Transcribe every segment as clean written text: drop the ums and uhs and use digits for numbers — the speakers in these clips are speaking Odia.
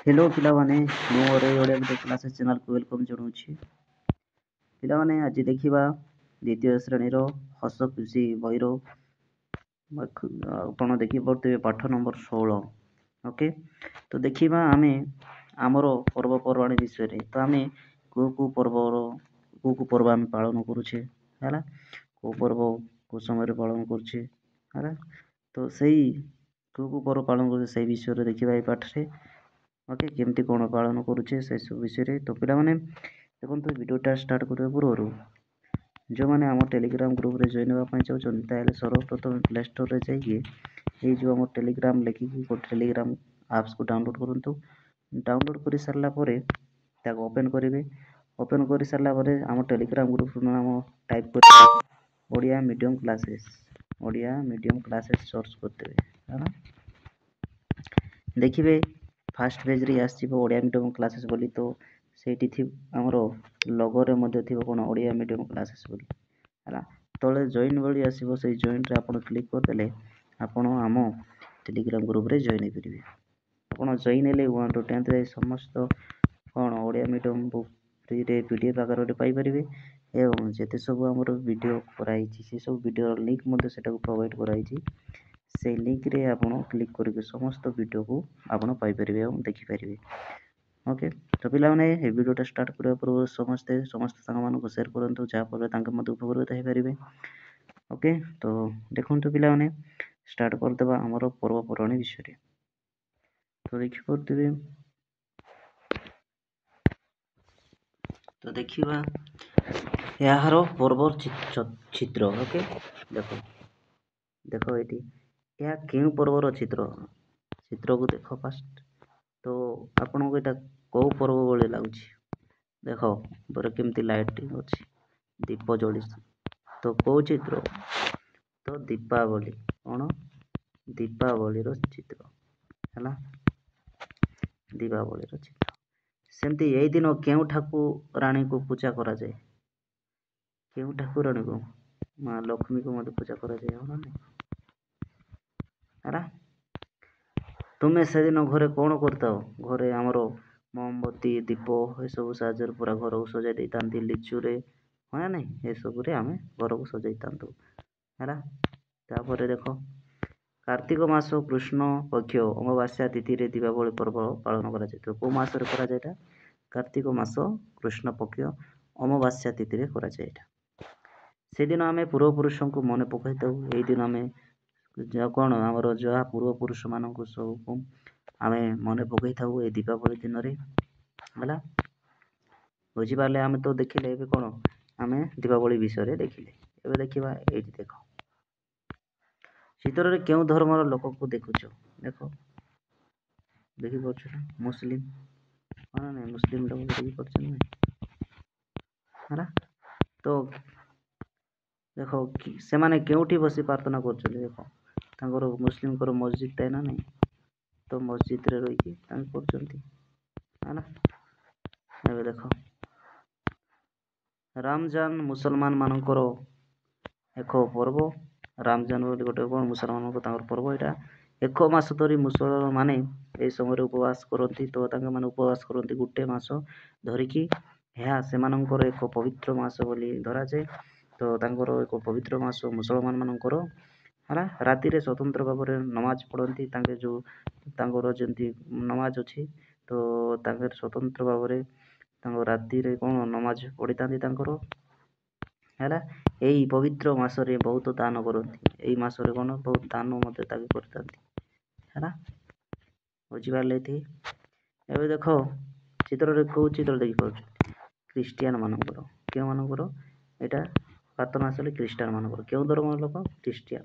हेलो पिलाମାନେ ମୁଁ ଓଡ଼ିଆ ଭିଡ଼ିଓ କ୍ଲାसेस ଚ୍ୟାନେଲକୁ ୱେଲକମ୍ ଜଣାଉଛି। ପିଲାମାନେ ଆଜି ଦେଖିବା ଦ୍ୱିତୀୟ ଶ୍ରେଣୀର ହସ ଖୁସି ବହିର ଆପଣ ଦେଖିପାରୁଥିବେ ପାଠ ନମ୍ବର 16। ଓକେ, ତ ଦେଖିବା ଆମେ ଆମର ପର୍ବପର୍ବାଣି ବିଷୟରେ। ତ ଆମେ କେଉଁ ପର୍ବ ଆମେ ପାଳନ କରୁଛେ ହେଲା, କେଉଁ ପର୍ବ କେଉଁ ସମୟରେ ପାଳନ କରୁଛେ ହେଲା, ତ ସେଇ କେଉଁ ପର୍ବ ପାଳନ କରୁଛେ ସେଇ ବିଷୟରେ ଦେଖିବା ଏଇ ପାଠରେ। ଓକେ, କେମିତି କ'ଣ ପାଳନ କରୁଛେ ସେସବୁ ବିଷୟରେ। ତ ପିଲାମାନେ ଦେଖନ୍ତୁ, ଭିଡ଼ିଓଟା ଷ୍ଟାର୍ଟ କରିବା ପୂର୍ବରୁ ଯେଉଁମାନେ ଆମ ଟେଲିଗ୍ରାମ ଗ୍ରୁପରେ ଜଏନ୍ ହେବା ପାଇଁ ଚାହୁଁଛନ୍ତି ତାହେଲେ ସର୍ବପ୍ରଥମେ ପ୍ଲେ ଷ୍ଟୋରରେ ଯାଇକି ଏଇ ଯେଉଁ ଆମ ଟେଲିଗ୍ରାମ ଲେଖିକି ଗୋଟେ ଟେଲିଗ୍ରାମ ଆପ୍ସକୁ ଡାଉନଲୋଡ଼ କରନ୍ତୁ। ଡାଉନଲୋଡ଼ କରିସାରିଲା ପରେ ତାକୁ ଓପେନ୍ କରିବେ। ଓପେନ୍ କରିସାରିଲା ପରେ ଆମ ଟେଲିଗ୍ରାମ ଗ୍ରୁପର ନାମ ଟାଇପ୍ କରିବେ Odia medium classes. Odia medium classes search କରିଦେବେ ହେଲା। ଦେଖିବେ ଫାଷ୍ଟ ପେଜ୍ରେ ଆସିଯିବ ଓଡ଼ିଆ ମିଡ଼ିୟମ୍ କ୍ଲାसेସ୍ ବୋଲି। ତ ସେଇଠି ଆମର ଲୋଗୋରେ ମଧ୍ୟ ଥିବ କ'ଣ ଓଡ଼ିଆ ମିଡ଼ିୟମ୍ କ୍ଲାसेସ୍ ବୋଲି ହେଲା। ତଳେ ଜଏନ୍ ଭଳି ଆସିବ, ସେଇ ଜଏନ୍ରେ ଆପଣ କ୍ଲିକ୍ କରିଦେଲେ ଆପଣ ଆମ ଟେଲିଗ୍ରାମ ଗ୍ରୁପରେ ଜଏନ୍ ହେଇପାରିବେ। ଆପଣ ଜଏନ୍ ହେଲେ 1 to 10 ଯାଏ ସମସ୍ତ କ'ଣ ଓଡ଼ିଆ ମିଡ଼ିୟମ୍ ବୁକ୍ ଫ୍ରିରେ PDF ଆକାରରେ ପାଇପାରିବେ। ଏବଂ ଯେତେ ସବୁ ଆମର ଭିଡ଼ିଓ କରାହେଇଛି ସେସବୁ ଭିଡ଼ିଓର ଲିଙ୍କ୍ ମଧ୍ୟ ସେଟାକୁ ପ୍ରୋଭାଇଡ଼ କରାହେଇଛି। ସେଇ ଲିଙ୍କରେ ଆପଣ କ୍ଲିକ୍ କରିକି ସମସ୍ତ ଭିଡ଼ିଓକୁ ଆପଣ ପାଇପାରିବେ ଏବଂ ଦେଖିପାରିବେ। ଓକେ, ତ ପିଲାମାନେ ଏ ଭିଡ଼ିଓଟା ଷ୍ଟାର୍ଟ କରିବା ପୂର୍ବରୁ ସମସ୍ତ ସାଙ୍ଗମାନଙ୍କୁ ସେୟାର କରନ୍ତୁ, ଯାହାଫଳରେ ତାଙ୍କେ ମଧ୍ୟ ଉପକୃତ ହେଇପାରିବେ। ଓକେ, ତ ଦେଖନ୍ତୁ ପିଲାମାନେ, ଷ୍ଟାର୍ଟ କରିଦେବା ଆମର ପର୍ବପର୍ବାଣି ବିଷୟରେ। ତ ଦେଖିପାରୁଥିବେ, ତ ଦେଖିବା ଏହାର ପର୍ବ ଚିତ୍ର। ଓକେ, ଦେଖ ଏଠି ଏହା କେଉଁ ପର୍ବର ଚିତ୍ରକୁ ଦେଖ ଫାଷ୍ଟ। ତ ଆପଣଙ୍କୁ ଏଇଟା କେଉଁ ପର୍ବ ଭଳି ଲାଗୁଛି? ଦେଖ ଉପରେ କେମିତି ଲାଇଟିଂ ଅଛି, ଦୀପ ଜଳିଛି। ତ କେଉଁ ଚିତ୍ର? ତ ଦୀପାବଳି। କ'ଣ? ଦୀପାବଳିର ଚିତ୍ର ହେଲା, ଦୀପାବଳିର ଚିତ୍ର। ସେମିତି ଏଇ ଦିନ କେଉଁ ଠାକୁରାଣୀଙ୍କୁ ପୂଜା କରାଯାଏ? କେଉଁ ଠାକୁରାଣୀକୁ? ମା ଲକ୍ଷ୍ମୀକୁ ମଧ୍ୟ ପୂଜା କରାଯାଏ ହଁ ନା ନାହିଁ ହେଲା। ତୁମେ ସେଦିନ ଘରେ କ'ଣ କରିଥାଅ? ଘରେ ଆମର ମହମବତୀ, ଦୀପ ଏସବୁ ସାହାଯ୍ୟରେ ପୁରା ଘରକୁ ସଜାଇ ଦେଇଥାନ୍ତି। ଲିଚୁରେ ହଁ ନା ନାହିଁ, ଏସବୁରେ ଆମେ ଘରକୁ ସଜାଇଥାନ୍ତୁ ହେଲା। ତାପରେ ଦେଖ, କାର୍ତ୍ତିକ ମାସ କୃଷ୍ଣ ପକ୍ଷ ଅମାବାସ୍ୟା ତିଥିରେ ଦୀପାବଳି ପର୍ବ ପାଳନ କରାଯାଏ। ତ କେଉଁ ମାସରେ କରାଯାଏ ଏଇଟା? କାର୍ତ୍ତିକ ମାସ କୃଷ୍ଣ ପକ୍ଷ ଅମାବାସ୍ୟା ତିଥିରେ କରାଯାଏ ଏଇଟା। ସେଦିନ ଆମେ ପୂର୍ବପୁରୁଷଙ୍କୁ ମନେ ପକାଇଥାଉ। ଏଇ ଦିନ ଆମେ କ'ଣ ଆମର ଯାହା ପୂର୍ବପୁରୁଷମାନଙ୍କୁ ସବୁକୁ ଆମେ ମନେ ପକାଇଥାଉ ଏଇ ଦୀପାବଳି ଦିନରେ ହେଲା। ବୁଝିପାରିଲେ? ଆମେ ତ ଦେଖିଲେ ଏବେ କ'ଣ ଆମେ ଦୀପାବଳି ବିଷୟରେ ଦେଖିଲେ। ଏବେ ଦେଖିବା ଏଇଠି ଦେଖ, ଚିତ୍ରରେ କେଉଁ ଧର୍ମର ଲୋକକୁ ଦେଖୁଛ? ଦେଖ, ଦେଖିପାରୁଛ ନା? ମୁସଲିମ ହଁ ନାଇଁ, ମୁସଲିମ ଲୋକ ଦେଖିପାରୁଛ ନା ହେଲା। ତ ଦେଖ ସେମାନେ କେଉଁଠି ବସି ପ୍ରାର୍ଥନା କରୁଛନ୍ତି? ଦେଖ, ତାଙ୍କର ମୁସଲିମଙ୍କର ମସଜିଦ ଥାଏ ନା ନାହିଁ, ତ ମସଜିଦରେ ରହିକି ତାଙ୍କେ କରୁଛନ୍ତି ହେଲା। ଏବେ ଦେଖ, ରମଜାନ ମୁସଲମାନ ମାନଙ୍କର ଏକ ପର୍ବ। ରମଜାନ ବୋଲି ଗୋଟେ କ'ଣ ମୁସଲମାନଙ୍କ ତାଙ୍କର ପର୍ବ। ଏଇଟା 1 ମାସ ଧରି ମୁସଲମାନମାନେ ଏହି ସମୟରେ ଉପବାସ କରନ୍ତି। ତ ତାଙ୍କମାନେ ଉପବାସ କରନ୍ତି ଗୋଟେ ମାସ ଧରିକି। ଏହା ସେମାନଙ୍କର ଏକ ପବିତ୍ର ମାସ ବୋଲି ଧରାଯାଏ। ତ ତାଙ୍କର ଏକ ପବିତ୍ର ମାସ ମୁସଲମାନ ମାନଙ୍କର ହେଲା। ରାତିରେ ସ୍ୱତନ୍ତ୍ର ଭାବରେ ନମାଜ ପଢ଼ନ୍ତି। ତାଙ୍କେ ଯେଉଁ ତାଙ୍କର ଯେମିତି ନମାଜ ଅଛି, ତ ତାଙ୍କେ ସ୍ୱତନ୍ତ୍ର ଭାବରେ ତାଙ୍କ ରାତିରେ କ'ଣ ନମାଜ ପଢ଼ିଥାନ୍ତି ତାଙ୍କର ହେଲା। ଏଇ ପବିତ୍ର ମାସରେ ବହୁତ ଦାନ କରନ୍ତି। ଏଇ ମାସରେ କ'ଣ ବହୁତ ଦାନ ମଧ୍ୟ ତାଙ୍କେ କରିଥାନ୍ତି ହେଲା। ବୁଝିପାରିଲେ ଏଠି? ଏବେ ଦେଖ, ଚିତ୍ରରେ କେଉଁ ଚିତ୍ର ଦେଖିପାରୁଛନ୍ତି? ଖ୍ରୀଷ୍ଟିଆନ ମାନଙ୍କର। କେଉଁମାନଙ୍କର? ଏଇଟା ପ୍ରାର୍ଥନାସ୍ଥଳୀ ଖ୍ରୀଷ୍ଟିଆନ ମାନଙ୍କର। କେଉଁ ଧର୍ମର ଲୋକ? ଖ୍ରୀଷ୍ଟିଆନ।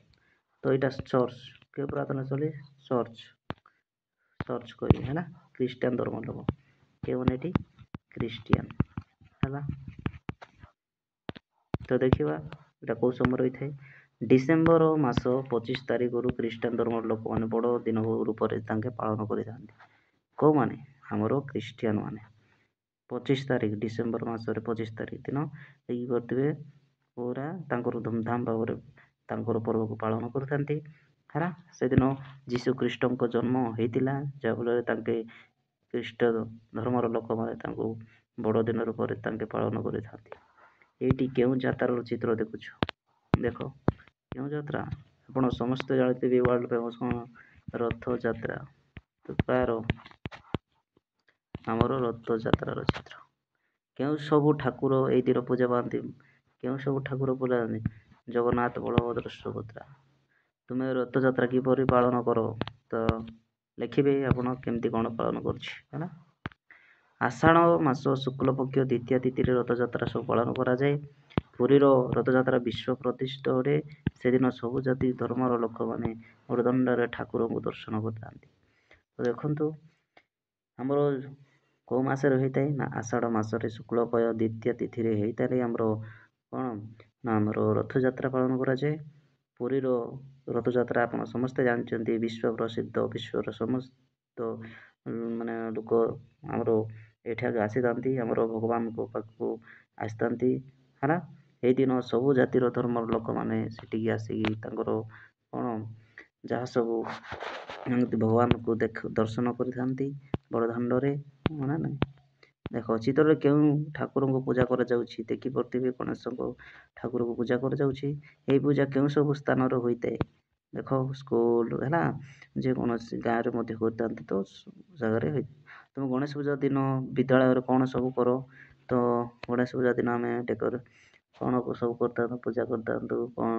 ତ ଏଇଟା ଚର୍ଚ୍ଚ। କେଉଁ ପ୍ରାର୍ଥନାସ୍ଥଳୀ? ଚର୍ଚ୍ଚ କହିବେ ହେଲା। ଖ୍ରୀଷ୍ଟିଆନ ଧର୍ମର ଲୋକ କେଉଁମାନେ? ଏଠି ଖ୍ରୀଷ୍ଟିଆନ ହେଲା। ତ ଦେଖିବା ଏଇଟା କେଉଁ ସମୟରେ ହୋଇଥାଏ? ଡିସେମ୍ବର ମାସ 25 ତାରିଖରୁ ଖ୍ରୀଷ୍ଟିଆନ ଧର୍ମର ଲୋକମାନେ ବଡ଼ ଦିନ ରୂପରେ ତାଙ୍କେ ପାଳନ କରିଥାନ୍ତି। କେଉଁମାନେ? ଆମର ଖ୍ରୀଷ୍ଟିଆନ ମାନେ 25 ତାରିଖ, ଡିସେମ୍ବର ମାସରେ 25 ତାରିଖ ଦିନ ଦେଖିପାରୁଥିବେ ପୁରା ତାଙ୍କର ଧୁମଧାମ ଭାବରେ ତାଙ୍କର ପର୍ବକୁ ପାଳନ କରିଥାନ୍ତି ହେଲା। ସେଦିନ ଯୀଶୁ ଖ୍ରୀଷ୍ଟଙ୍କ ଜନ୍ମ ହେଇଥିଲା, ଯାହାଫଳରେ ତାଙ୍କେ ଖ୍ରୀଷ୍ଟ ଧର୍ମର ଲୋକମାନେ ତାଙ୍କୁ ବଡ଼ଦିନ ରୂପରେ ତାଙ୍କେ ପାଳନ କରିଥାନ୍ତି। ଏଇଠି କେଉଁ ଯାତ୍ରାର ଚିତ୍ର ଦେଖୁଛ? ଦେଖ କେଉଁ ଯାତ୍ରା? ଆପଣ ସମସ୍ତେ ଜାଣିଥିବେ ୱାର୍ଲଡ ଫେମସ୍ କ'ଣ? ରଥଯାତ୍ରା। ତ ତା'ର ଆମର ରଥଯାତ୍ରାର ଚିତ୍ର। କେଉଁ ସବୁ ଠାକୁର ଏଇ ଦିନ ପୂଜା ପାଆନ୍ତି? କେଉଁ ସବୁ ଠାକୁର ପୂଜା ପାଆନ୍ତି? ଜଗନ୍ନାଥ, ବଳଭଦ୍ର, ସୁଭଦ୍ରା। ତୁମେ ରଥଯାତ୍ରା କିପରି ପାଳନ କର? ତ ଲେଖିବେ ଆପଣ କେମିତି କ'ଣ ପାଳନ କରୁଛି ହେଲା। ଆଷାଢ଼ ମାସ ଶୁକ୍ଲପକ୍ଷ ଦ୍ୱିତୀୟା ତିଥିରେ ରଥଯାତ୍ରା ସବୁ ପାଳନ କରାଯାଏ। ପୁରୀର ରଥଯାତ୍ରା ବିଶ୍ୱ ପ୍ରତିଷ୍ଠିତ ଅଟେ। ସେଦିନ ସବୁ ଜାତି ଧର୍ମର ଲୋକମାନେ ବଡ଼ଦାଣ୍ଡରେ ଠାକୁରଙ୍କୁ ଦର୍ଶନ କରିଥାନ୍ତି। ତ ଦେଖନ୍ତୁ ଆମର କେଉଁ ମାସରେ ହୋଇଥାଏ ନା ଆଷାଢ଼ ମାସରେ ଶୁକ୍ଲପକ୍ଷ ଦ୍ୱିତୀୟା ତିଥିରେ ହୋଇଥାଏ ଆମର କ'ଣ ନା ଆମର ରଥଯାତ୍ରା ପାଳନ କରାଯାଏ। ପୁରୀର ରଥଯାତ୍ରା ଆପଣ ସମସ୍ତେ ଜାଣିଛନ୍ତି ବିଶ୍ୱ ପ୍ରସିଦ୍ଧ। ବିଶ୍ୱର ସମସ୍ତ ମାନେ ଲୋକ ଆମର ଏଠାକୁ ଆସିଥାନ୍ତି, ଆମର ଭଗବାନଙ୍କ ପାଖକୁ ଆସିଥାନ୍ତି ହେଲା। ଏଇଦିନ ସବୁ ଜାତିର ଧର୍ମର ଲୋକମାନେ ସେଠିକି ଆସିକି ତାଙ୍କର କ'ଣ ଯାହା ସବୁ ଭଗବାନଙ୍କୁ ଦର୍ଶନ କରିଥାନ୍ତି ବଡ଼ଦାଣ୍ଡରେ ନା ନାହିଁ। ଦେଖ ଚିତ୍ରରେ କେଉଁ ଠାକୁରଙ୍କୁ ପୂଜା କରାଯାଉଛି? ଦେଖିପାରୁଥିବେ ଗଣେଶଙ୍କ ଠାକୁରଙ୍କୁ ପୂଜା କରାଯାଉଛି। ଏହି ପୂଜା କେଉଁ ସବୁ ସ୍ଥାନରେ ହୋଇଥାଏ? ଦେଖ ସ୍କୁଲ ହେଲା, ଯେକୌଣସି ଗାଁରେ ମଧ୍ୟ କରିଥାନ୍ତି ତ ଜାଗାରେ ହୋଇଥାଏ। ତୁମେ ଗଣେଶ ପୂଜା ଦିନ ବିଦ୍ୟାଳୟରେ କ'ଣ ସବୁ କର? ତ ଗଣେଶ ପୂଜା ଦିନ ଆମେ କ'ଣ ସବୁ କରିଥାନ୍ତୁ? ପୂଜା କରିଥାନ୍ତୁ କ'ଣ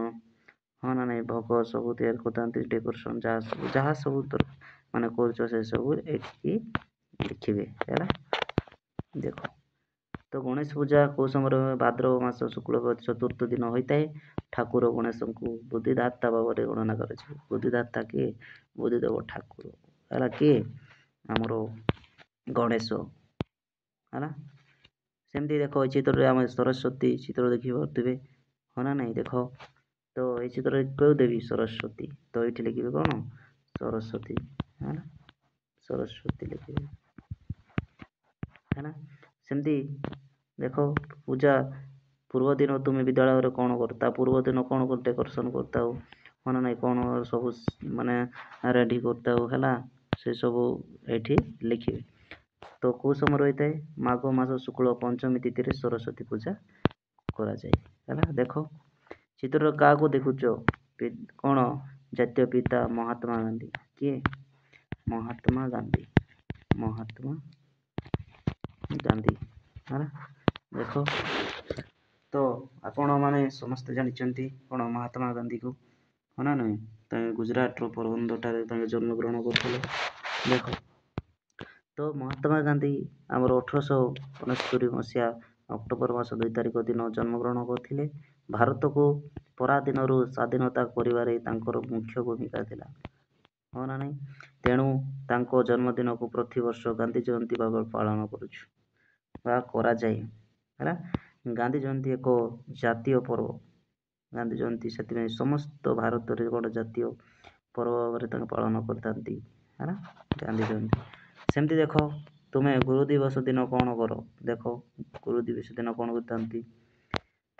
ହଁ ନା ନାହିଁ ଭୋଗ ସବୁ ତିଆରି କରିଥାନ୍ତି, ଡେକୋରେସନ୍ ଯାହା ସବୁ ମାନେ କରୁଛ ସେସବୁ ଏଠି ଲେଖିବେ ହେଲା। ଦେଖ ତ ଗଣେଶ ପୂଜା କେଉଁ ସମୟରେ ଭାଦ୍ରବ ମାସ ଶୁକ୍ଲପକ୍ଷ ଚତୁର୍ଥ ଦିନ ହୋଇଥାଏ। ଠାକୁର ଗଣେଶଙ୍କୁ ବୁଦ୍ଧିଦାତା ଭାବରେ ଗଣନା କରାଯାଏ। ବୁଦ୍ଧିଦାତା କିଏ? ବୁଦ୍ଧିଦେବ ଠାକୁର ହେଲା। କିଏ? ଆମର ଗଣେଶ ହେଲା। ସେମିତି ଦେଖ ଏଇ ଚିତ୍ରରେ ଆମେ ସରସ୍ୱତୀ ଚିତ୍ର ଦେଖିପାରୁଥିବେ ହଁ ନା ନାହିଁ। ଦେଖ ତ ଏଇ ଚିତ୍ରରେ କେଉଁ ଦେବୀ? ସରସ୍ୱତୀ। ତ ଏଇଠି ଲେଖିବେ କ'ଣ? ସରସ୍ୱତୀ ହେଲା। ସରସ୍ୱତୀ ଲେଖିବେ ହେଲା। ସେମିତି ଦେଖ ପୂଜା ପୂର୍ବ ଦିନ ତୁମେ ବିଦ୍ୟାଳୟରେ କ'ଣ କର? ତା ପୂର୍ବ ଦିନ କ'ଣ କର? ଡେକୋରେସନ୍ କରିଥାଉ ହଁ ନା ନାହିଁ। କ'ଣ ସବୁ ମାନେ ରେଡ଼ି କରିଥାଉ ହେଲା। ସେସବୁ ଏଇଠି ଲେଖିବେ। ତ କେଉଁ ସମୟରେ ହୋଇଥାଏ? ମାଘ ମାସ ଶୁକ୍ଳ ପଞ୍ଚମୀ ତିଥିରେ ସରସ୍ୱତୀ ପୂଜା କରାଯାଏ ହେଲା। ଦେଖ ଚିତ୍ରରେ କାହାକୁ ଦେଖୁଛ? କ'ଣ? ଜାତୀୟ ପିତା ମହାତ୍ମା ଗାନ୍ଧୀ। କିଏ? ମହାତ୍ମା ଗାନ୍ଧୀ। ମହାତ୍ମା ଗାନ୍ଧୀ ହେଲା। ଦେଖ ତ ଆପଣମାନେ ସମସ୍ତେ ଜାଣିଛନ୍ତି କ'ଣ ମହାତ୍ମା ଗାନ୍ଧୀକୁ ହଁ ନା ନାହିଁ। ତାଙ୍କେ ଗୁଜୁରାଟର ପୋରବନ୍ଦରଠାରେ ତାଙ୍କେ ଜନ୍ମଗ୍ରହଣ କରିଥିଲେ। ଦେଖ ତ ମହାତ୍ମା ଗାନ୍ଧୀ ଆମର 1869 ମସିହା ଅକ୍ଟୋବର ମାସ 2 ତାରିଖ ଦିନ ଜନ୍ମଗ୍ରହଣ କରିଥିଲେ। ଭାରତକୁ ପରାଧୀନରୁ ସ୍ୱାଧୀନତା କରିବାରେ ତାଙ୍କର ମୁଖ୍ୟ ଭୂମିକା ଥିଲା ହଁ ନା ନାହିଁ। ତେଣୁ ତାଙ୍କ ଜନ୍ମଦିନକୁ ପ୍ରତିବର୍ଷ ଗାନ୍ଧୀ ଜୟନ୍ତୀ ଭାବରେ ପାଳନ କରୁଛୁ ବା କରାଯାଏ ହେଲା। ଗାନ୍ଧୀ ଜୟନ୍ତୀ ଏକ ଜାତୀୟ ପର୍ବ। ଗାନ୍ଧୀ ଜୟନ୍ତୀ ସେଥିପାଇଁ ସମସ୍ତ ଭାରତରେ ଗୋଟେ ଜାତୀୟ ପର୍ବ ଭାବରେ ତାଙ୍କୁ ପାଳନ କରିଥାନ୍ତି ହେଲା ଗାନ୍ଧୀ ଜୟନ୍ତୀ। ସେମିତି ଦେଖ ତୁମେ ଗୁରୁ ଦିବସ ଦିନ କ'ଣ କର? ଦେଖ ଗୁରୁ ଦିବସ ଦିନ କ'ଣ କରିଥାନ୍ତି?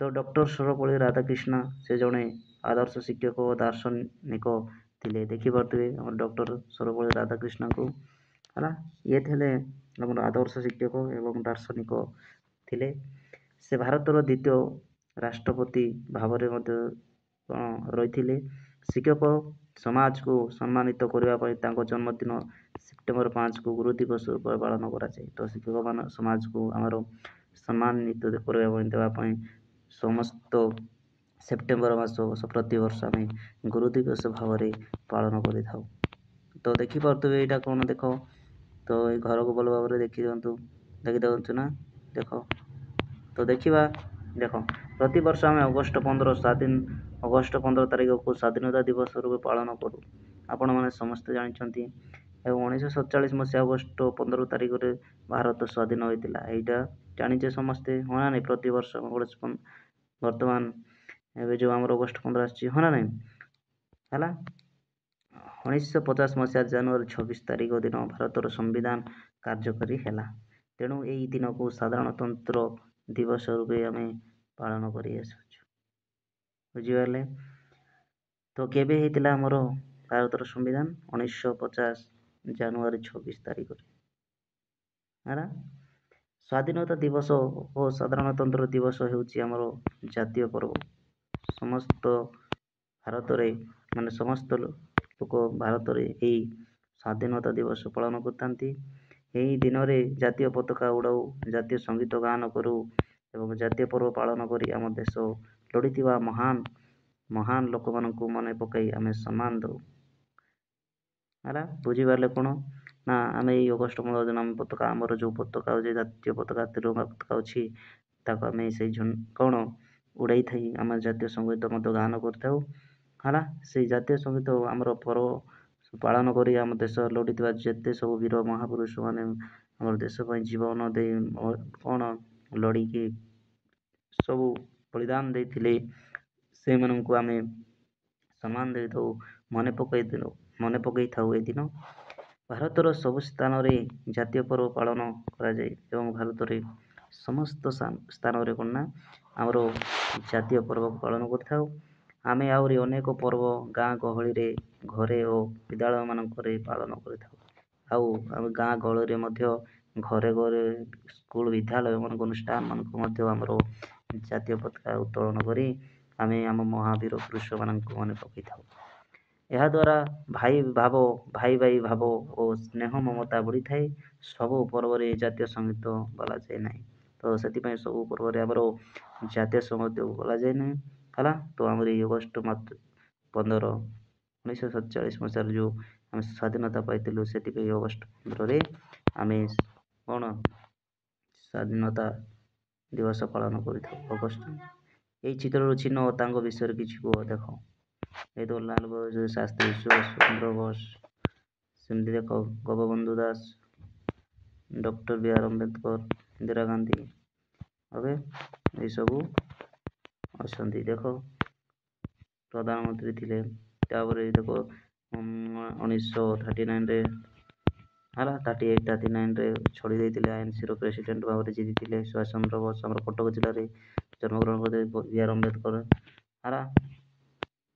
ତ ଡକ୍ଟର ସର୍ବପଲ୍ଲୀ ରାଧାକ୍ରିଷ୍ଣ ସେ ଜଣେ ଆଦର୍ଶ ଶିକ୍ଷକ ଓ ଦାର୍ଶନିକ ଥିଲେ। ଦେଖିପାରୁଥିବେ ଆମର ଡକ୍ଟର ସର୍ବପଲ୍ଲୀ ରାଧାକ୍ରିଷ୍ଣଙ୍କୁ ହେଲା। ଇଏ ଥିଲେ ଆମର ଆଦର୍ଶ ଶିକ୍ଷକ ଏବଂ ଦାର୍ଶନିକ ଥିଲେ। ସେ ଭାରତର ଦ୍ୱିତୀୟ ରାଷ୍ଟ୍ରପତି ଭାବରେ ମଧ୍ୟ ରହିଥିଲେ। ଶିକ୍ଷକ ସମାଜକୁ ସମ୍ମାନିତ କରିବା ପାଇଁ ତାଙ୍କ ଜନ୍ମଦିନ ସେପ୍ଟେମ୍ବର 5କୁ ଗୁରୁ ଦିବସ ରୂପରେ ପାଳନ କରାଯାଏ। ତ ଶିକ୍ଷକମାନ ସମାଜକୁ ଆମର ସମ୍ମାନିତ କରିବା ପାଇଁ ଦେବା ପାଇଁ ସମସ୍ତ ସେପ୍ଟେମ୍ବର ମାସ ପ୍ରତିବର୍ଷ ଆମେ ଗୁରୁ ଦିବସ ଭାବରେ ପାଳନ କରିଥାଉ। ତ ଦେଖିପାରୁଥିବେ ଏଇଟା କ'ଣ? ଦେଖ ତ ଏଇ ଘରକୁ ଭଲ ଭାବରେ ଦେଖିଦିଅନ୍ତୁ। ଦେଖିଦିଅନ୍ତୁ ନା। ଦେଖ ତ ଦେଖିବା। ଦେଖ ପ୍ରତିବର୍ଷ ଆମେ ଅଗଷ୍ଟ 15 ତାରିଖକୁ ସ୍ୱାଧୀନତା ଦିବସ ରୂପେ ପାଳନ କରୁ। ଆପଣମାନେ ସମସ୍ତେ ଜାଣିଛନ୍ତି। ଏବଂ 1947 ମସିହା ଅଗଷ୍ଟ 15 ତାରିଖରେ ଭାରତ ସ୍ୱାଧୀନ ହୋଇଥିଲା। ଏଇଟା ଜାଣିଛେ ସମସ୍ତେ ହଁ ନା ନାହିଁ। ପ୍ରତିବର୍ଷ ବର୍ତ୍ତମାନ ଏବେ ଯେଉଁ ଆମର ଅଗଷ୍ଟ 15 ଆସିଛି ହଁ ନା ନାହିଁ ହେଲା। 1950 ମସିହା ଜାନୁଆରୀ 26 ତାରିଖ ଦିନ ଭାରତର ସମ୍ବିଧାନ କାର୍ଯ୍ୟକାରୀ ହେଲା। ତେଣୁ ଏହି ଦିନକୁ ସାଧାରଣତନ୍ତ୍ର ଦିବସ ରୂପେ ଆମେ ପାଳନ କରି ଆସୁଛୁ। ବୁଝିପାରିଲେ? ତ କେବେ ହେଇଥିଲା ଆମର ଭାରତର ସମ୍ବିଧାନ? 1950 ଜାନୁଆରୀ 26 ତାରିଖରେ। ହେଲା। ସ୍ୱାଧୀନତା ଦିବସ ଓ ସାଧାରଣତନ୍ତ୍ର ଦିବସ ହେଉଛି ଆମର ଜାତୀୟ ପର୍ବ। ସମସ୍ତ ଭାରତରେ ମାନେ ସମସ୍ତ ଲୋକ ଭାରତରେ ଏହି ସ୍ୱାଧୀନତା ଦିବସ ପାଳନ କରିଥାନ୍ତି। ଏହି ଦିନରେ ଜାତୀୟ ପତାକା ଉଡ଼ାଉ, ଜାତୀୟ ସଙ୍ଗୀତ ଗାନ କରୁ ଏବଂ ଜାତୀୟ ପର୍ବ ପାଳନ କରି ଆମ ଦେଶ ଲଢ଼ିଥିବା ମହାନ ଲୋକମାନଙ୍କୁ ମନେ ପକାଇ ଆମେ ସମ୍ମାନ ଦଉ। ହେଲା, ବୁଝିପାରିଲେ କ'ଣ ନା ଆମେ ଏଇ ଅଗଷ୍ଟ 15 ଦିନ ଆମେ ପତାକା ଆମର ଯେଉଁ ପତାକା ଅଛି ଜାତୀୟ ପତାକା ତ୍ରିରଙ୍ଗା ପତାକା ଅଛି ତାକୁ ଆମେ ସେଇ କ'ଣ ଉଡ଼ାଇଥାଇ ଆମେ ଜାତୀୟ ସଙ୍ଗୀତ ମଧ୍ୟ ଗାନ କରିଥାଉ। ହେଲା, ସେଇ ଜାତୀୟ ସଙ୍ଗୀତ ଆମର ପର୍ବ ପାଳନ କରି ଆମ ଦେଶ ଲଢ଼ିଥିବା ଯେତେ ସବୁ ବୀର ମହାପୁରୁଷ ମାନେ ଆମର ଦେଶ ପାଇଁ ଜୀବନ ଦେଇ କ'ଣ ଲଢ଼ିକି ସବୁ ବଳିଦାନ ଦେଇଥିଲେ ସେମାନଙ୍କୁ ଆମେ ସମ୍ମାନ ଦେଇଥାଉ, ମନେ ପକାଇଥାଉ। ଏ ଦିନ ଭାରତର ସବୁ ସ୍ଥାନରେ ଜାତୀୟ ପର୍ବ ପାଳନ କରାଯାଏ ଏବଂ ଭାରତରେ ସମସ୍ତ ସ୍ଥାନରେ କ'ଣ ନା ଆମର ଜାତୀୟ ପର୍ବକୁ ପାଳନ କରିଥାଉ। ଆମେ ଆହୁରି ଅନେକ ପର୍ବ ଗାଁ ଗହଳିରେ ଘରେ ଓ ବିଦ୍ୟାଳୟମାନଙ୍କରେ ପାଳନ କରିଥାଉ। ଆଉ ଆମେ ଗାଁ ଗହଳିରେ ମଧ୍ୟ ଘରେ ଘରେ ସ୍କୁଲ ବିଦ୍ୟାଳୟମାନଙ୍କ ଅନୁଷ୍ଠାନମାନଙ୍କୁ ମଧ୍ୟ ଆମର ଜାତୀୟ ପତାକା ଉତ୍ତୋଳନ କରି ଆମେ ଆମ ମହାବୀର ପୁରୁଷମାନଙ୍କୁ ମନେ ପକାଇଥାଉ। ଏହାଦ୍ୱାରା ଭାଇ ଭାବ ଓ ସ୍ନେହ ମମତା ବଢ଼ିଥାଏ। ସବୁ ପର୍ବରେ ଜାତୀୟ ସଙ୍ଗୀତ ବୋଲାଯାଏ ନାହିଁ, ତ ସେଥିପାଇଁ ସବୁ ପର୍ବରେ ଆମର ଜାତୀୟ ସଙ୍ଗୀତ ବୋଲାଯାଏ ନାହିଁ। ହେଲା, ତ ଆମର ଏଇ ଅଗଷ୍ଟ 15 1947 ମସିହାରେ ଯେଉଁ ଆମେ ସ୍ୱାଧୀନତା ପାଇଥିଲୁ ସେଥିପାଇଁ ଅଗଷ୍ଟ 15ରେ ଆମେ କ'ଣ ସ୍ୱାଧୀନତା ଦିବସ ପାଳନ କରିଥାଉ। ଅଗଷ୍ଟ ଏଇ ଚିତ୍ରରୁ ଚିହ୍ନ ଓ ତାଙ୍କ ବିଷୟରେ କିଛି କୁହ। ଦେଖ, ଏ ତ ଲାଲ ବାହାଦୁର ଶାସ୍ତ୍ରୀ, ସୁଭାଷ ଚନ୍ଦ୍ର ବୋଷ, ସେମିତି ଦେଖ Gopabandhu Das, doctor B.R. Ambedkar, Indira Gandhi, okay ଏଇସବୁ ଅଛନ୍ତି। ଦେଖ ପ୍ରଧାନମନ୍ତ୍ରୀ ଥିଲେ। ତାପରେ ଦେଖ 1939ରେ ହେଲା 38-39ରେ ଛାଡ଼ି ଦେଇଥିଲେ, ଆଇଏନ୍ସିର ପ୍ରେସିଡେଣ୍ଟ ଭାବରେ ଜିତିଥିଲେ ସୁଭାଷ ଚନ୍ଦ୍ର ବୋଷ। ଆମର କଟକ ଜିଲ୍ଲାରେ ଜନ୍ମଗ୍ରହଣ କରିଥିଲେ B.R. ଆମ୍ବେଦକର। ହେଲା,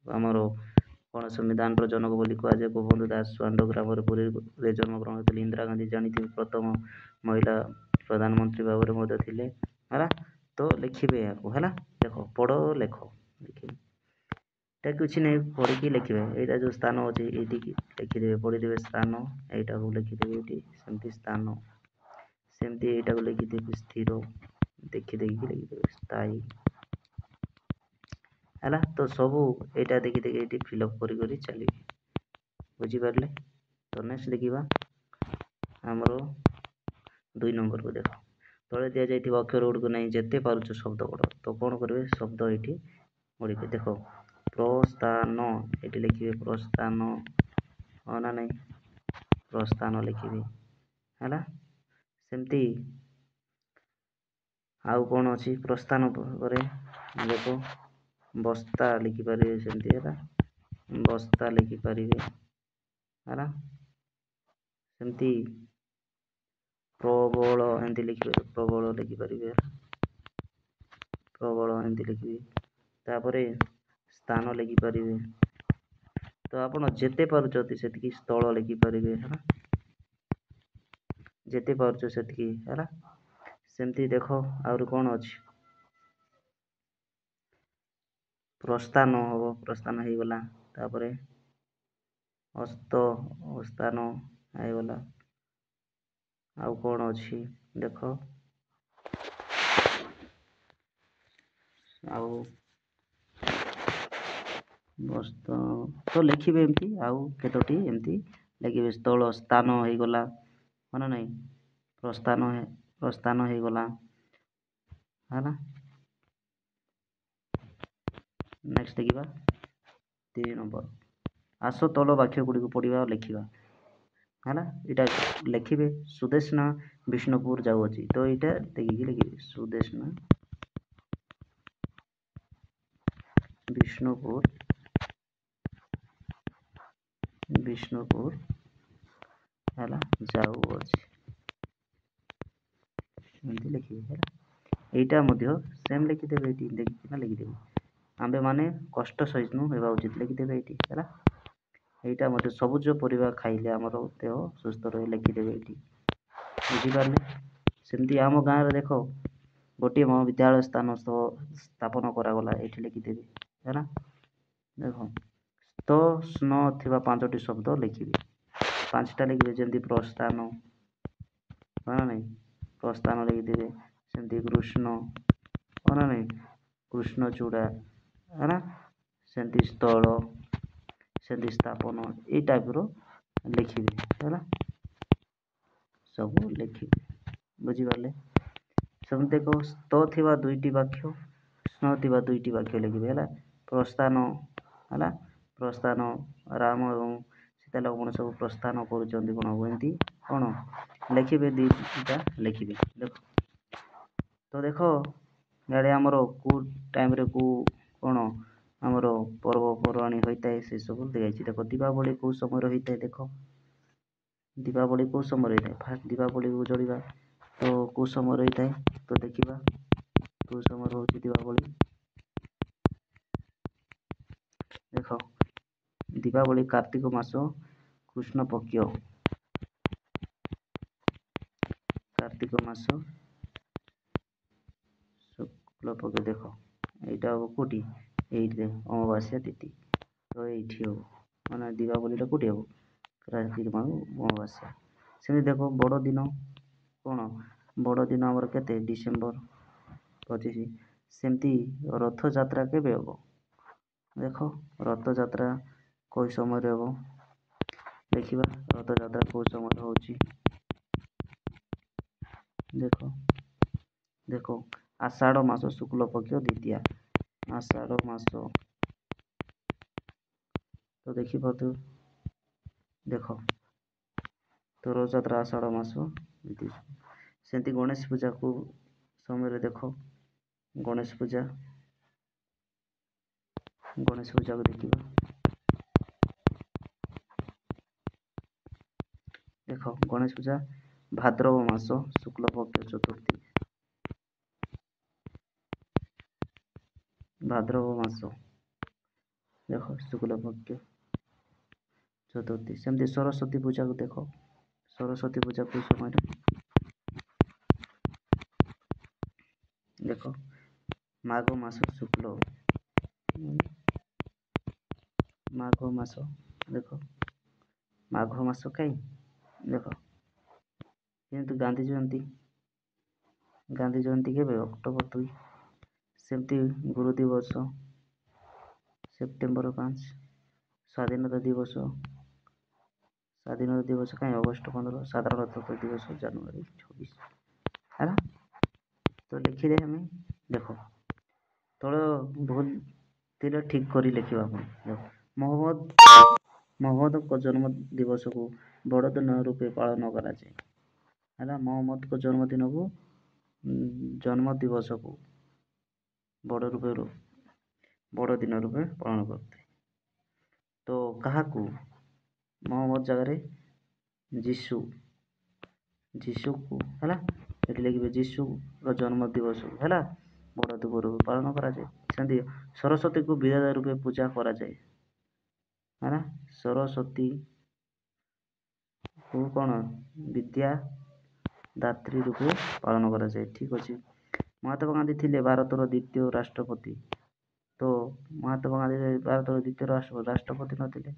ଆମର କ'ଣ ସମ୍ବିଧାନର ଜନକ ବୋଲି କୁହାଯାଏ ଗୋପବନ୍ଧୁ ଦାସ ସୁଆଣ୍ଡ ଗ୍ରାମରେ ପୁରୀରେ ଜନ୍ମଗ୍ରହଣ କରିଥିଲେ। ଇନ୍ଦିରା ଗାନ୍ଧୀ ଜାଣିଥିବେ ପ୍ରଥମ ମହିଳା ପ୍ରଧାନମନ୍ତ୍ରୀ ଭାବରେ ମଧ୍ୟ ଥିଲେ। ହେଲା, ତ ଲେଖିବେ ଏହାକୁ। ହେଲା, ଦେଖ ପଢ଼ ଲେଖ ଲେଖିବେ, ଏଇଟା କିଛି ନାହିଁ ପଢ଼ିକି ଲେଖିବେ। ଏଇଟା ଯେଉଁ ସ୍ଥାନ ଅଛି ଏଇଠିକି ଲେଖିଦେବେ, ପଢ଼ିଦେବେ ସ୍ଥାନ, ଏଇଟାକୁ ଲେଖିଦେବେ ଏଇଠି, ସେମିତି ସ୍ଥାନ, ସେମିତି ଏଇଟାକୁ ଲେଖିଦେବେ ସ୍ଥିର, ଦେଖିଦେଇକି ଲେଖିଦେବେ ସ୍ଥାୟୀ। ହେଲା, ତ ସବୁ ଏଇଟା ଦେଖି ଏଇଠି ଫିଲ୍ଅପ୍ କରି ଚାଲିବେ। ବୁଝିପାରିଲେ? ତ ନେକ୍ସଟ ଦେଖିବା ଆମର 2 ନମ୍ବରକୁ। ଦେଖ, ତଳେ ଦିଆଯାଇଥିବା ଅକ୍ଷର ଗୁଡ଼ିକୁ ନେଇ ଯେତେ ପାରୁଛ ଶବ୍ଦ ଗଢ଼। ତ କ'ଣ କରିବେ, ଶବ୍ଦ ଏଇଠି ଗୁଡ଼ିକ ଦେଖ ପ୍ରସ୍ଥାନ, ଏଇଠି ଲେଖିବେ ପ୍ରସ୍ଥାନ, ହଁ ନା ନାହିଁ, ପ୍ରସ୍ଥାନ ଲେଖିବେ। ହେଲା, ସେମିତି ଆଉ କ'ଣ ଅଛି ପ୍ରସ୍ଥାନ ପରେ ଦେଖ ବସ୍ତା ଲେଖିପାରିବେ, ସେମିତି ହେଲା ବସ୍ତା ଲେଖିପାରିବେ। ହେଲା, ସେମିତି ପ୍ରବଳ ଏମିତି ଲେଖିପାରିବେ, ପ୍ରବଳ ଲେଖିପାରିବେ। ପ୍ରବଳ ଏମିତି ଲେଖିବେ। ତାପରେ ସ୍ଥାନ ଲେଖିପାରିବେ। ତ ଆପଣ ଯେତେ ପାରୁଛନ୍ତି ସେତିକି ସ୍ଥଳ ଲେଖିପାରିବେ। ହେଲା, ଯେତେ ପାରୁଛ ସେତିକି। ହେଲା, ସେମିତି ଦେଖ ଆହୁରି କ'ଣ ଅଛି, ପ୍ରସ୍ଥାନ ହେବ, ପ୍ରସ୍ଥାନ ହେଇଗଲା। ତାପରେ ଅସ୍ଥାନ ହେଇଗଲା। ଆଉ କ'ଣ ଅଛି ଦେଖ, ଆଉ ତ ଲେଖିବେ ଏମିତି ଆଉ କେତୋଟି ଏମିତି ଲେଖିବେ। ସ୍ଥଳ ସ୍ଥାନ ହେଇଗଲା, ହଁ ନା ନାହିଁ, ପ୍ରସ୍ଥାନ ହେଇଗଲା। ହେଲା, ନେକ୍ସଟ ଦେଖିବା 3 ନମ୍ବର। ଆସ ତଳ ବାକ୍ୟ ଗୁଡ଼ିକୁ ପଢ଼ିବା ଓ ଲେଖିବା। ହେଲା, ଏଇଟା ଲେଖିବେ ସୁଦେଷ୍ଣା ବିଷ୍ଣୁପୁର ଯାଉଅଛି। ତ ଏଇଟା ଦେଖିକି ଲେଖିବେ ସୁଦେଷ୍ଣା ବିଷ୍ଣୁପୁର ହେଲା ଯାଉଅଛି, ଏମିତି ଲେଖିବେ। ହେଲା, ଏଇଟା ମଧ୍ୟ ସେମ୍ ଲେଖିଦେବେ, ଏଇଠି ଦେଖିକିନା ଲେଖିଦେବେ। ଆମ୍ଭେମାନେ କଷ୍ଟ ସହିଷ୍ଣୁ ହେବା ଉଚିତ ଲେଖିଦେବେ ଏଇଠି। ହେଲା, ଏଇଟା ମଧ୍ୟ ସବୁଜ ପରିବା ଖାଇଲେ ଆମର ଦେହ ସୁସ୍ଥ ରହେ ଲେଖିଦେବେ ଏଇଠି। ବୁଝିପାରିଲେ? ସେମିତି ଆମ ଗାଁରେ ଦେଖ ଗୋଟିଏ ମହାବିଦ୍ୟାଳୟ ସ୍ଥାପନ କରାଗଲା, ଏଇଠି ଲେଖିଦେବି ହେଲା। ଦେଖ ତ ସ୍ନ ଥିବା 5ଟି ଶବ୍ଦ ଲେଖିବେ, 5ଟା ଲେଖିବେ। ଯେମିତି ପ୍ରସ୍ଥାନ, ହଁ ନା ନାହିଁ, ପ୍ରସ୍ଥାନ ଲେଖିଦେବେ। ସେମିତି କୃଷ୍ଣ, ହଁ ନା ନାହିଁ, କୃଷ୍ଣଚୂଡ଼ା ହେଲା। ସେମିତି ସ୍ଥଳ, ସେମିତି ସ୍ଥାପନ, ଏଇ ଟାଇପ୍ର ଲେଖିବେ ହେଲା। ସବୁ ଲେଖିବେ, ବୁଝିପାରିଲେ? ସେମିତି ଦେଖ ସ୍ତ ଥିବା 2ଟି ବାକ୍ୟ, ସ୍ନ ଥିବା 2ଟି ବାକ୍ୟ ଲେଖିବେ ହେଲା। ପ୍ରସ୍ଥାନ ହେଲା, ପ୍ରସ୍ଥାନ ରାମ ଏବଂ ସୀତା ଲକ୍ଷ୍ମଣ ସବୁ ପ୍ରସ୍ଥାନ କରୁଛନ୍ତି କ'ଣ ଏମିତି କ'ଣ ଲେଖିବେ, 2ଟା ଲେଖିବେ। ଦେଖ ତ ଦେଖ ଇଆଡ଼େ ଆମର କେଉଁ ଟାଇମ୍ରେ କେଉଁ କ'ଣ ଆମର ପର୍ବପର୍ବାଣି ହୋଇଥାଏ ସେସବୁ ଦିଆଯାଇଛି। ଦେଖ ଦୀପାବଳି କେଉଁ ସମୟରେ ହୋଇଥାଏ, ଦେଖ ଦୀପାବଳି କେଉଁ ସମୟରେ ହୋଇଥାଏ। ଫାର୍ଷ୍ଟ ଦୀପାବଳିକୁ ଉଜାଡ଼ିବା ତ କେଉଁ ସମୟରେ ହୋଇଥାଏ, ତ ଦେଖିବା କେଉଁ ସମୟରେ ହେଉଛି ଦୀପାବଳି। ଦେଖ ଦୀପାବଳି କାର୍ତ୍ତିକ ମାସ କୃଷ୍ଣ ପକ୍ଷ, କାର୍ତ୍ତିକ ମାସ ଶୁକ୍ଳ ପକ୍ଷ। ଦେଖ ଏଇଟା ହେବ କେଉଁଠି, ଏଇଠି ଅମାବାସ୍ୟା ତିଥି, ତ ଏଇଠି ହେବ ମାନେ ଦୀପାବଳିଟା କେଉଁଠି ହେବ, କାର୍ତ୍ତିକ ମାସ ଅମାବାସ୍ୟା। ସେମିତି ଦେଖ ବଡ଼ ଦିନ କ'ଣ, ବଡ଼ ଦିନ ଆମର କେତେ, ଡିସେମ୍ବର 25। ସେମିତି ରଥଯାତ୍ରା କେବେ ହେବ, ଦେଖ ରଥଯାତ୍ରା କେଉଁ ସମୟରେ ହେବ, ଦେଖିବା ରଥଯାତ୍ରା କେଉଁ ସମୟରେ ହେଉଛି। ଦେଖ ଦେଖ ଆଷାଢ଼ ମାସ ଶୁକ୍ଳ ପକ୍ଷ ଦ୍ୱିତୀୟା, ଆଷାଢ଼ ମାସ, ତ ଦେଖିପାରୁଥିବ। ଦେଖ ତ ରଥଯାତ୍ରା ଆଷାଢ଼ ମାସ ଦ୍ୱିତୀୟା। ସେମିତି ଗଣେଶ ପୂଜା କେଉଁ ସମୟରେ, ଦେଖ ଗଣେଶ ପୂଜା, ଗଣେଶ ପୂଜାକୁ ଦେଖିବା। ଦେଖ ଗଣେଶ ପୂଜା ଭାଦ୍ରବ ମାସ ଶୁକ୍ଳ ପକ୍ଷ ଚତୁର୍ଥୀ, ଭାଦ୍ରବ ମାସ ଦେଖ ଶୁକ୍ଳ ପକ୍ଷ ଚତୁର୍ଥୀ। ସେମିତି ସରସ୍ୱତୀ ପୂଜାକୁ ଦେଖ, ସରସ୍ୱତୀ ପୂଜା କେଉଁ ସମୟରେ, ଦେଖ ମାଘ ମାସ ଶୁକ୍ଳ, ମାଘ ମାସ, ଦେଖ ମାଘ ମାସ କାହିଁ, ଦେଖ କିନ୍ତୁ ଗାନ୍ଧୀ ଜୟନ୍ତୀ, ଗାନ୍ଧୀ ଜୟନ୍ତୀ କେବେ, ଅକ୍ଟୋବର 2। ସେମିତି ଗୁରୁ ଦିବସ ସେପ୍ଟେମ୍ବର 5। ସ୍ୱାଧୀନତା ଦିବସ, ସ୍ୱାଧୀନତା ଦିବସ କାହିଁ ଅଗଷ୍ଟ 15। ସାଧାରଣତନ୍ତ୍ର ଦିବସ ଜାନୁଆରୀ 26 ହେଲା। ତ ଲେଖିଲେ ଆମେ ଦେଖ ତଳ ଭୁଲ ଥିଲେ ଠିକ୍ କରି ଲେଖିବା ପାଇଁ। ଦେଖ ମହମ୍ମଦଙ୍କ ଜନ୍ମ ଦିବସକୁ ବଡ଼ଦିନ ରୂପେ ପାଳନ କରାଯାଏ ହେଲା। ମହମ୍ମଦଙ୍କ ଜନ୍ମଦିନକୁ ଜନ୍ମ ଦିବସକୁ ବଡ଼ ଦିନ ରୂପେ ପାଳନ କରିଥାଏ। ତ କାହାକୁ, ମହମ୍ମଦ ଜାଗାରେ ଯୀଶୁକୁ ହେଲା, ଏଠି ଲେଖିବେ ଯୀଶୁର ଜନ୍ମ ଦିବସକୁ ହେଲା ବଡ଼ ଦିବସ ରୂପେ ପାଳନ କରାଯାଏ। ସେମିତି ସରସ୍ୱତୀକୁ ବିଦ୍ୟା ରୂପେ ପୂଜା କରାଯାଏ ହେଲା। ସରସ୍ୱତୀକୁ କ'ଣ ବିଦ୍ୟା ଦାତ୍ରୀ ରୂପେ ପାଳନ କରାଯାଏ, ଠିକ୍ ଅଛି। ମହାତ୍ମା ଗାନ୍ଧୀ ଥିଲେ ଭାରତର ଦ୍ୱିତୀୟ ରାଷ୍ଟ୍ରପତି। ତ ମହାତ୍ମା ଗାନ୍ଧୀ ଭାରତର ଦ୍ୱିତୀୟ ରାଷ୍ଟ୍ରପତି ନଥିଲେ,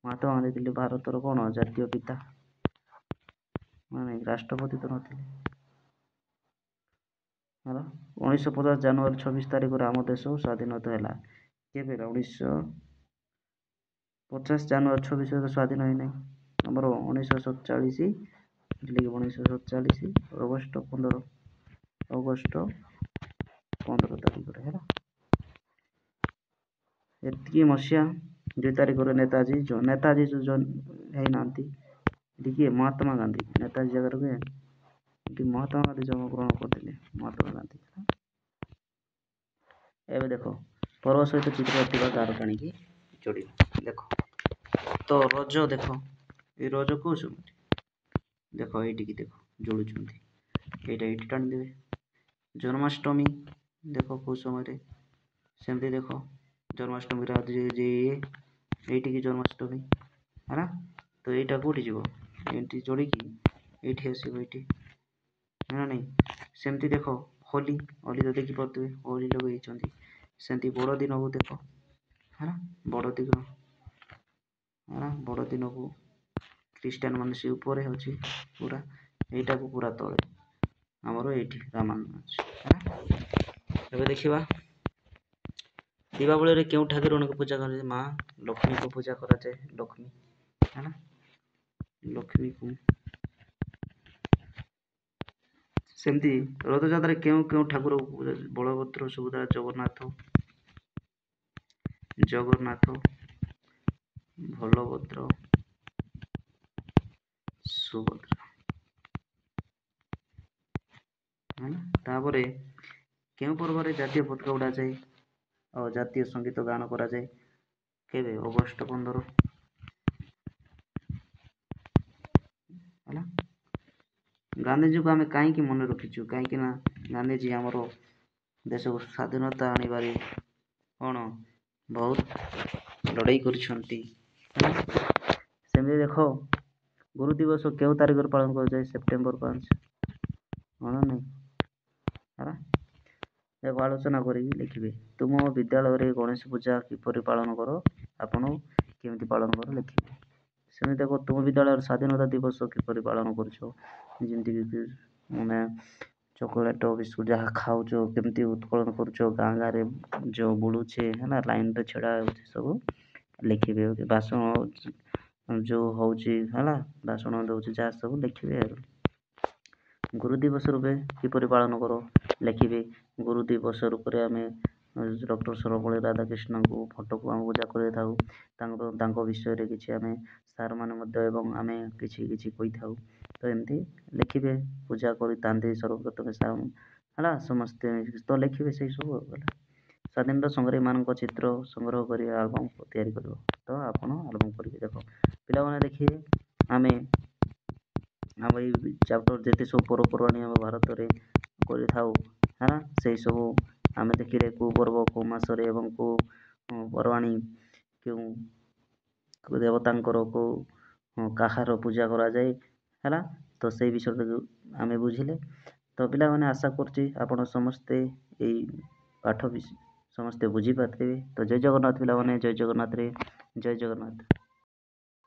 ମହାତ୍ମା ଗାନ୍ଧୀ ଥିଲେ ଭାରତର କ'ଣ ଜାତୀୟ ପିତା, ମାନେ ରାଷ୍ଟ୍ରପତି ତ ନଥିଲେ ହେଲା। 1950 ଜାନୁଆରୀ 26 ତାରିଖରେ ଆମ ଦେଶ ସ୍ୱାଧୀନତା ହେଲା। କେବେ, 1950 ଜାନୁଆରୀ 26 ସ୍ୱାଧୀନ ହେଇନାହିଁ ଆମର 1947, 1947 ଅଗଷ୍ଟ 15 ତାରିଖରେ ହେଲା। ଏତିକି ମସିହା 2 ତାରିଖରେ ନେତାଜୀ ହେଇନାହାନ୍ତି, ଏଠି ମହାତ୍ମା ଗାନ୍ଧୀ, ନେତାଜୀ ଜାଗାରେ ଏଠି ମହାତ୍ମା ଗାନ୍ଧୀ ଜନ୍ମଗ୍ରହଣ କରିଥିଲେ, ମହାତ୍ମା ଗାନ୍ଧୀ। ଏବେ ଦେଖ ପର୍ବ ସହିତ ଚିତ୍ର ଥିବା ଗାର ଟାଣିକି ଯୋଡ଼ିବା। ଦେଖ ତ ରଜ, ଦେଖ ଏ ରଜ କେଉଁ ସମୟରେ, ଦେଖ ଏଇଠିକି ଦେଖ ଯୋଡ଼ୁଛନ୍ତି, ଏଇଠି ଟାଣିଦେବେ। ଜନ୍ମାଷ୍ଟମୀ ଦେଖ କେଉଁ ସମୟରେ, ସେମିତି ଦେଖ ଜନ୍ମାଷ୍ଟମୀରେ ଏଇଠିକି ଜନ୍ମାଷ୍ଟମୀ ହେଲା। ତ ଏଇଟା କେଉଁଠି ଯିବ, ଏମିତି ଯୋଡ଼ିକି ଏଇଠି ଆସିବ ଏଇଠି ନା ନାହିଁ। ସେମିତି ଦେଖ ହୋଲି ହୋଲି ତ ଦେଖିପାରୁଥିବେ ହୋଲି ଲଗେଇଛନ୍ତି। ସେମିତି ବଡ଼ଦିନକୁ ଦେଖ ହେଲା ବଡ଼ଦିନ ହେଲା ବଡ଼ଦିନକୁ ଖ୍ରୀଷ୍ଟିଆନ ମାନେ ସେ ଉପରେ ଅଛି ପୁରା ଏଇଟାକୁ ପୁରା ତଳେ ଆମର ଏଇଠି ରାମାୟଣ ଅଛି ହେଲା। ଏବେ ଦେଖିବା ଦୀପାବଳିରେ କେଉଁ ଠାକୁରଙ୍କୁ ପୂଜା କରାଯାଏ? ମା ଲକ୍ଷ୍ମୀଙ୍କୁ ପୂଜା କରାଯାଏ। ଲକ୍ଷ୍ମୀ ହେଲା ଲକ୍ଷ୍ମୀକୁ ସେମିତି ରଥଯାତ୍ରାରେ କେଉଁ କେଉଁ ଠାକୁର ବଳଭଦ୍ର ସୁଭଦ୍ରା ଜଗନ୍ନାଥ ବଳଭଦ୍ର ସୁଭଦ୍ରା ହେଲା। ତାପରେ କେଉଁ ପର୍ବରେ ଜାତୀୟ ପତାକା ଉଡ଼ାଯାଏ ଆଉ ଜାତୀୟ ସଙ୍ଗୀତ ଗାନ କରାଯାଏ? କେବେ? ଅଗଷ୍ଟ 15 ହେଲା। ଗାନ୍ଧିଜୀକୁ ଆମେ କାହିଁକି ମନେ ରଖିଛୁ? କାହିଁକି ନା ଗାନ୍ଧିଜୀ ଆମର ଦେଶକୁ ସ୍ୱାଧୀନତା ଆଣିବାରେ କ'ଣ ବହୁତ ଲଢ଼େଇ କରିଛନ୍ତି ହେଲା। ସେମିତି ଦେଖ ଗୁରୁ ଦିବସ କେଉଁ ତାରିଖରେ ପାଳନ କରାଯାଏ? ସେପ୍ଟେମ୍ବର 5 ହଁ ନାହିଁ ହେଲା। ଦେଖ ଆଲୋଚନା କରିକି ଲେଖିବେ ତୁମ ବିଦ୍ୟାଳୟରେ ଗଣେଶ ପୂଜା କିପରି ପାଳନ କର? ଆପଣ କେମିତି ପାଳନ କର ଲେଖିବେ। ସେମିତି ଦେଖ ତୁମ ବିଦ୍ୟାଳୟର ସ୍ୱାଧୀନତା ଦିବସ କିପରି ପାଳନ କରୁଛ? ଯେମିତିକି ମାନେ ଚକୋଲେଟ ବିସ୍କୁଟ ଯାହା ଖାଉଛ କେମିତି ଉତ୍କଳନ କରୁଛ ଗାଁ ଗାଁରେ ଯେଉଁ ବୁଲୁଛେ ହେଲା ଲାଇନରେ ଛିଡ଼ା ହେଉଛି ସବୁ ଲେଖିବେ। ଭାଷଣ ଯେଉଁ ହେଉଛି ହେଲା ଭାଷଣ ଦେଉଛି ଯାହା ସବୁ ଲେଖିବେ ଆଉ। ଗୁରୁ ଦିବସ ରୂପେ କିପରି ପାଳନ କର ଲେଖିବେ। ଗୁରୁ ଦିବସ ରୂପରେ ଆମେ ଡକ୍ଟର ସର୍ବପଲ୍ଲୀ ରାଧାକ୍ରିଷ୍ଣଙ୍କୁ ଫଟୋକୁ ଆମେ ପୂଜା କରିଥାଉ। ତାଙ୍କ ବିଷୟରେ କିଛି ଆମେ ସାର୍ମାନେ ମଧ୍ୟ ଏବଂ ଆମେ କିଛି କିଛି କହିଥାଉ। ତ ଏମିତି ଲେଖିବେ ପୂଜା କରିଥାନ୍ତି ସର୍ବପ୍ରଥମେ ସାର୍ ହେଲା ସମସ୍ତେ ତ ଲେଖିବେ ସେଇ ସବୁ ହେଲା। ସ୍ୱାଧୀନତା ସଂଗ୍ରାମୀମାନଙ୍କ ଚିତ୍ର ସଂଗ୍ରହ କରି ଆଲବମ୍ ତିଆରି କରିବ। ତ ଆପଣ ଆଲବମ୍ କରିବେ। ଦେଖ ପିଲାମାନେ ଦେଖିବେ ଆମେ ଆମ ଏଇ ଚାପ୍ଟର ଯେତେ ସବୁ ପର୍ବପର୍ବାଣି ଆମ ଭାରତରେ କରିଥାଉ ହେଲା ସେଇ ସବୁ ଆମେ ଦେଖିଲେ କେଉଁ ପର୍ବ କେଉଁ ମାସରେ ଏବଂ କେଉଁ ପର୍ବାଣି କେଉଁ ଦେବତାଙ୍କର କେଉଁ କାହାର ପୂଜା କରାଯାଏ ହେଲା। ତ ସେଇ ବିଷୟରେ ଆମେ ବୁଝିଲେ ତ ପିଲାମାନେ ଆଶା କରୁଛି ଆପଣ ସମସ୍ତେ ଏଇ ପାଠ ସମସ୍ତେ ବୁଝିପାରିଥିବେ। ତ ଜୟ ଜଗନ୍ନାଥ ପିଲାମାନେ ଜୟ ଜଗନ୍ନାଥରେ ଜୟ ଜଗନ୍ନାଥ।